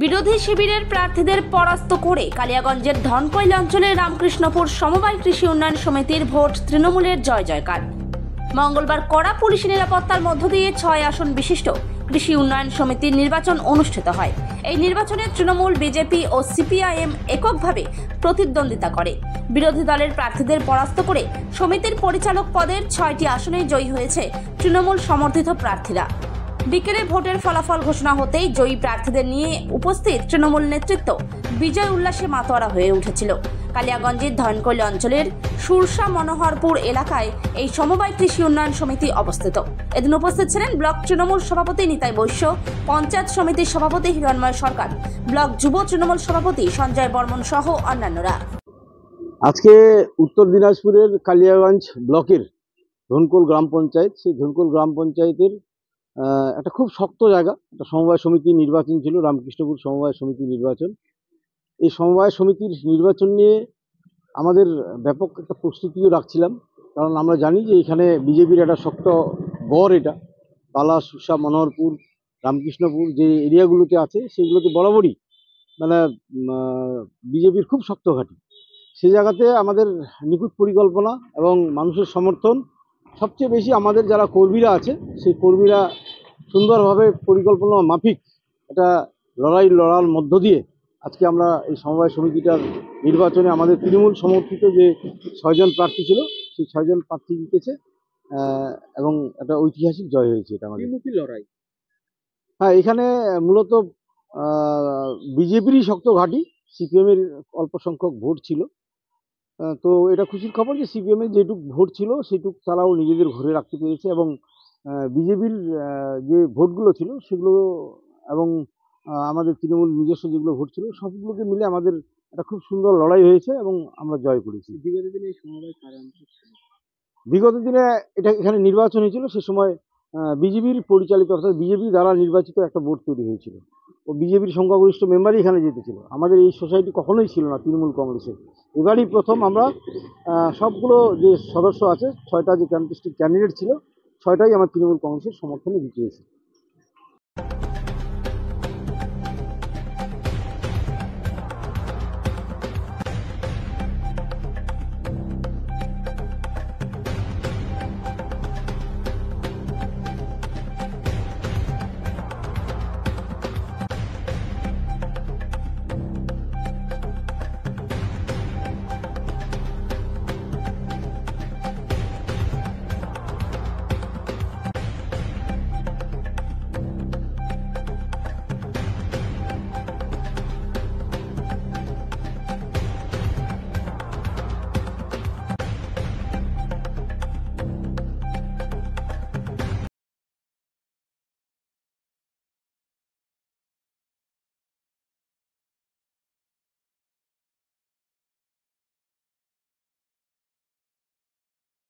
বিরোধী শিবিরের প্রার্থীদের পরাস্ত করে কালিয়াগঞ্জের ধনকৈল অঞ্চলের রামকৃষ্ণপুর সমবায় কৃষি উন্নয়ন সমিতির ভোট তৃণমূলের জয় জয়কার। মঙ্গলবার কড়া পুলিশ নিরাপত্তার মধ্য দিয়ে 6 আসন বিশিষ্ট কৃষি উন্নয়ন সমিতির নির্বাচন অনুষ্ঠিত হয়। এই নির্বাচনে তৃণমূল, বিজেপি ও সিপিআইএম এককভাবে প্রতিদ্বন্দ্বিতা করে। বিরোধী দলের প্রার্থীদের পরাস্ত করে সমিতির পরিচালক পদের 6টি আসনে জয়ী হয়েছে তৃণমূল সমর্থিত প্রার্থীরা। বিকেলে ভোটের ফলাফল ঘোষণা হতেই জয়ী প্রার্থীদের নিয়ে উপস্থিত তৃণমূল নেতৃত্ব বিজয় উল্লাসে মাতোয়ারা হয়ে উঠেছিল। কালিয়াগঞ্জের ধনকৈল অঞ্চলের সুরসা মনোহরপুর এলাকায় এই সমবায় কৃষি উন্নয়ন সমিতি অবস্থিত। এদিন উপস্থিত ছিলেন ব্লক তৃণমূল সভাপতি নিতাই বৈশ্য, পঞ্চায়েত সমিতির সভাপতি হিরণময় সরকার, ব্লক যুব তৃণমূল সভাপতি সঞ্জয় বর্মন সহ অন্যান্যরা। আজকে উত্তর দিনাজপুরের কালিয়াগঞ্জ ব্লকের ধনকৈল গ্রাম পঞ্চায়েত, সেই ধনকৈল গ্রাম পঞ্চায়েতের একটা খুব শক্ত জায়গা, একটা সমবায় সমিতির নির্বাচন ছিল, রামকৃষ্ণপুর সমবায় সমিতির নির্বাচন। এই সমবায় সমিতির নির্বাচন নিয়ে আমাদের ব্যাপক একটা প্রস্তুতিও রাখছিলাম, কারণ আমরা জানি যে এখানে বিজেপির একটা শক্ত গড়, এটা বালা, সুরসা, মনোহরপুর, রামকৃষ্ণপুর যে এরিয়াগুলোতে আছে সেগুলোতে বরাবরই মানে বিজেপির খুব শক্ত ঘাঁটি। সেই জায়গাতে আমাদের নিখুঁত পরিকল্পনা এবং মানুষের সমর্থন সবচেয়ে বেশি। আমাদের যারা কর্মীরা আছে সেই কর্মীরা সুন্দরভাবে পরিকল্পনা মাফিক একটা লড়ার মধ্য দিয়ে আজকে আমরা এই সমবায় সমিতিটার নির্বাচনে আমাদের তৃণমূল সমর্থিত যে 6 জন প্রার্থী ছিল সেই 6 জন প্রার্থী জিতেছে এবং একটা ঐতিহাসিক জয় হয়েছে এটা আমাদের লড়াই। হ্যাঁ, এখানে মূলত বিজেপিরই শক্ত ঘাঁটি, সিপিএমের অল্প সংখ্যক ভোট ছিল। তো এটা খুশির খবর যে সিপিএমের যেটুক ভোট ছিল সেটুক তারাও নিজেদের ঘরে রাখতে পেরেছে এবং বিজেপির যে ভোটগুলো ছিল সেগুলো এবং আমাদের তৃণমূল নিজস্ব যেগুলো ভোট ছিল সবগুলোকে মিলে আমাদের একটা খুব সুন্দর লড়াই হয়েছে এবং আমরা জয় করেছি। বিগত দিনে এই সমবায় কারা ছিল? বিগত দিনে এটা এখানে নির্বাচন হয়েছিল, সে সময় বিজেপির পরিচালিত অর্থাৎ বিজেপি দ্বারা নির্বাচিত একটা বোর্ড তৈরি হয়েছিল ও বিজেপির সংখ্যাগরিষ্ঠ মেম্বারই এখানে জিতেছিল। আমাদের এই সোসাইটি কখনোই ছিল না তৃণমূল কংগ্রেসের, এবারই প্রথম আমরা সবগুলো যে সদস্য আছে 6টা যে ক্যান্ডিডেট ছিল 6টাই আমার তৃণমূল কংগ্রেসের সমর্থনে জিতিয়েছি।